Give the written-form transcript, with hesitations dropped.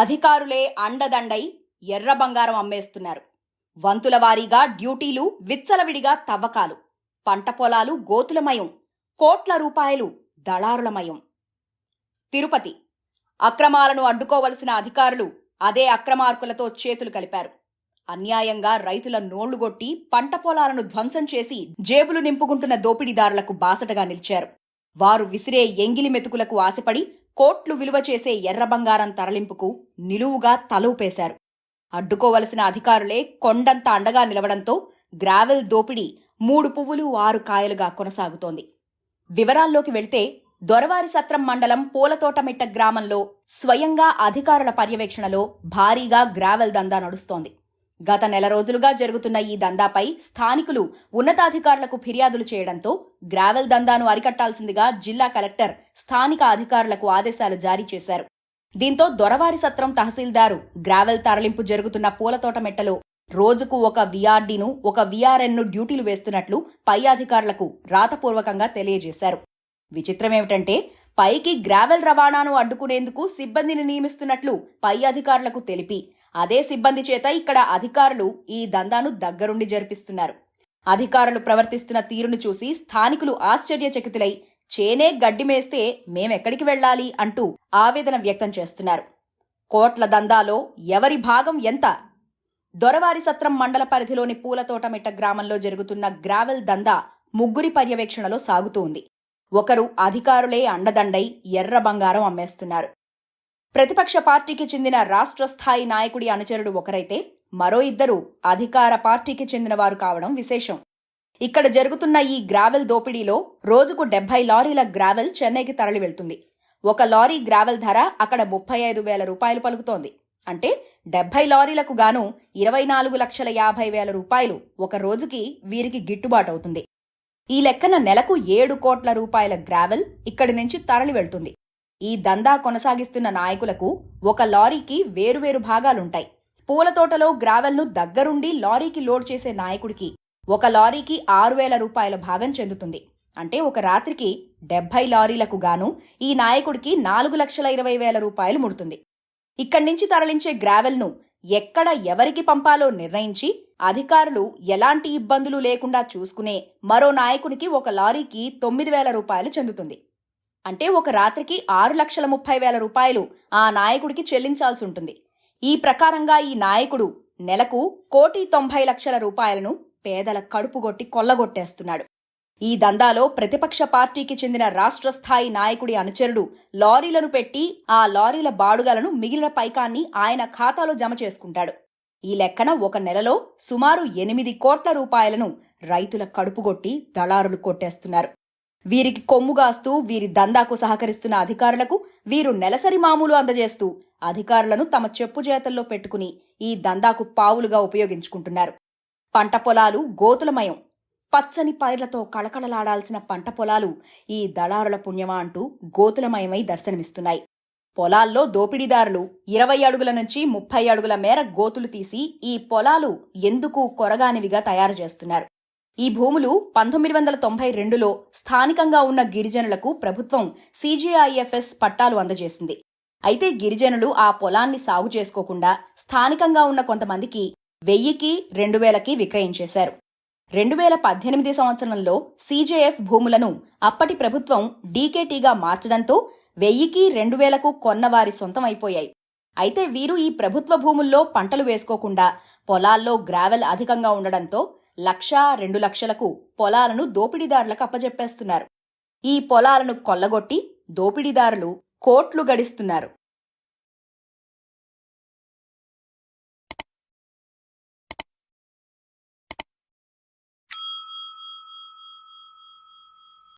అధికారులే అండదండై ఎర్ర బంగారం అమ్మేస్తున్నారు. వంతుల వారీగా డ్యూటీలు, విచ్చలవిడిగా తవ్వకాలు, పంట పొలాలు గోతులమయం, కోట్ల రూపాయలు దళారులమయం. తిరుపతి అక్రమాలను అడ్డుకోవలసిన అధికారులు అదే అక్రమార్కులతో చేతులు కలిపారు. అన్యాయంగా రైతుల నోళ్లుగొట్టి పంట పొలాలను ధ్వంసం చేసి జేబులు నింపుకుంటున్న దోపిడీదారులకు బాసటగా నిలిచారు. వారు విసిరే ఎంగిలి మెతుకులకు ఆశపడి కోట్లు విలువ చేసే ఎర్ర బంగారం తరలింపుకు నిలువుగా తలూపేశారు. అడ్డుకోవలసిన అధికారులే కొండంత అండగా నిలవడంతో గ్రావెల్ దోపిడీ 3 పువ్వులు 6 కాయలుగా కొనసాగుతోంది. వివరాల్లోకి వెళ్తే దొరవారి సత్రం మండలం పూలతోటమిట్ట గ్రామంలో స్వయంగా అధికారుల పర్యవేక్షణలో భారీగా గ్రావెల్ దందా నడుస్తోంది. గత నెల రోజులుగా జరుగుతున్న ఈ దందాపై స్థానికులు ఉన్నతాధికారులకు ఫిర్యాదులు చేయడంతో గ్రావెల్ దందాను అరికట్టాల్సిందిగా జిల్లా కలెక్టర్ స్థానిక అధికారులకు ఆదేశాలు జారీ చేశారు. దీంతో దొరవారి సత్రం తహసీల్దారు గ్రావెల్ తరలింపు జరుగుతున్న పూలతోటమెట్టలో రోజుకు ఒక విఆర్డీను, ఒక విఆర్ఎన్ను డ్యూటీలు వేస్తున్నట్లు పై అధికారులకు రాతపూర్వకంగా తెలియజేశారు. విచిత్రమేమిటంటే పైకి గ్రావెల్ రవాణాను అడ్డుకునేందుకు సిబ్బందిని నియమిస్తున్నట్లు పై అధికారులకు తెలిపి అదే సిబ్బంది చేత ఇక్కడ అధికారులు ఈ దందాను దగ్గరుండి జరిపిస్తున్నారు. అధికారులు ప్రవర్తిస్తున్న తీరును చూసి స్థానికులు ఆశ్చర్యచకితులై చేనే గడ్డిమేస్తే మేమెక్కడికి వెళ్లాలి అంటూ ఆవేదన వ్యక్తం చేస్తున్నారు. కోట్ల దందాలో ఎవరి భాగం ఎంత? దొరవారి సత్రం మండల పరిధిలోని పూలతోటమిట్ట గ్రామంలో జరుగుతున్న గ్రావెల్ దందా ముగ్గురి పర్యవేక్షణలో సాగుతూ ఉంది. ఒకరు అధికారులే అండదండై ఎర్ర బంగారం అమ్మేస్తున్నారు. ప్రతిపక్ష పార్టీకి చెందిన రాష్ట్ర స్థాయి నాయకుడి అనుచరుడు ఒకరైతే మరో ఇద్దరు అధికార పార్టీకి చెందినవారు కావడం విశేషం. ఇక్కడ జరుగుతున్న ఈ గ్రావెల్ దోపిడీలో రోజుకు 70 లారీల గ్రావెల్ చెన్నైకి తరలి వెళ్తుంది. ఒక లారీ గ్రావెల్ ధర అక్కడ 35,000 రూపాయలు పలుకుతోంది. అంటే 70 లారీలకు గాను 24,50,000 రూపాయలు ఒక రోజుకి వీరికి గిట్టుబాటవుతుంది. ఈ లెక్కన నెలకు 7 కోట్ల రూపాయల గ్రావెల్ ఇక్కడి నుంచి తరలి వెళ్తుంది. ఈ దందా కొనసాగిస్తున్న నాయకులకు ఒక లారీకి వేరువేరు భాగాలుంటాయి. పూలతోటలో గ్రావెల్ను దగ్గరుండి లారీకి లోడ్ చేసే నాయకుడికి ఒక లారీకి 6,000 రూపాయల భాగం చెందుతుంది. అంటే ఒక రాత్రికి 70 లారీలకు గాను ఈ నాయకుడికి 4,20,000 రూపాయలు ముడుతుంది. ఇక్కడి నుంచి తరలించే గ్రావెల్ను ఎక్కడ ఎవరికి పంపాలో నిర్ణయించి అధికారులు ఎలాంటి ఇబ్బందులు లేకుండా చూసుకునే మరో నాయకునికి ఒక లారీకి 9,000 రూపాయలు చెందుతుంది. అంటే ఒక రాత్రికి 6,30,000 రూపాయలు ఆ నాయకుడికి చెల్లించాల్సి ఉంటుంది. ఈ ప్రకారంగా ఈ నాయకుడు నెలకు 1,90,00,000 రూపాయలను పేదల కడుపుగొట్టి కొల్లగొట్టేస్తున్నాడు. ఈ దందాలో ప్రతిపక్ష పార్టీకి చెందిన రాష్ట్ర స్థాయి నాయకుడి అనుచరుడు లారీలను పెట్టి ఆ లారీల బాడుగలను మిగిలిన పైకాన్ని ఆయన ఖాతాలో జమ చేసుకుంటాడు. ఈ లెక్కన ఒక నెలలో సుమారు 8 కోట్ల రూపాయలను రైతుల కడుపుగొట్టి దళారులు కొట్టేస్తున్నారు. వీరికి కొమ్ముగాస్తూ వీరి దందాకు సహకరిస్తున్న అధికారులకు వీరు నెలసరి మామూలు అందజేస్తూ అధికారులను తమ చెప్పు చేతల్లో పెట్టుకుని ఈ దందాకు పావులుగా ఉపయోగించుకుంటున్నారు. పంట పొలాలు గోతులమయం. పచ్చని పైర్లతో కళకళలాడాల్సిన పంట పొలాలు ఈ దళారుల పుణ్యమా అంటూ గోతులమయమై దర్శనమిస్తున్నాయి. పొలాల్లో దోపిడీదారులు 20 అడుగుల నుంచి 30 అడుగుల మేర గోతులు తీసి ఈ పొలాలు ఎందుకు కొరగానివిగా తయారు చేస్తున్నారు. ఈ భూములు 1992లో స్థానికంగా ఉన్న గిరిజనులకు ప్రభుత్వం CGIFS పట్టాలు అందజేసింది. అయితే గిరిజనులు ఆ పొలాన్ని సాగు చేసుకోకుండా స్థానికంగా ఉన్న కొంతమందికి 1000కి 2,000కి విక్రయించేశారు. 2018 సంవత్సరంలో CJF భూములను అప్పటి ప్రభుత్వం డీకేటీగా మార్చడంతో 1000కి 2,000కు కొన్నవారి సొంతమైపోయాయి. అయితే వీరు ఈ ప్రభుత్వ భూముల్లో పంటలు వేసుకోకుండా పొలాల్లో గ్రావెల్ అధికంగా ఉండడంతో 1,00,000, 2,00,000లకు పొలాలను దోపిడీదారులకు అప్పజెప్పేస్తున్నారు. ఈ పొలాలను కొల్లగొట్టి దోపిడీదారులు కోట్లు గడిస్తున్నారు.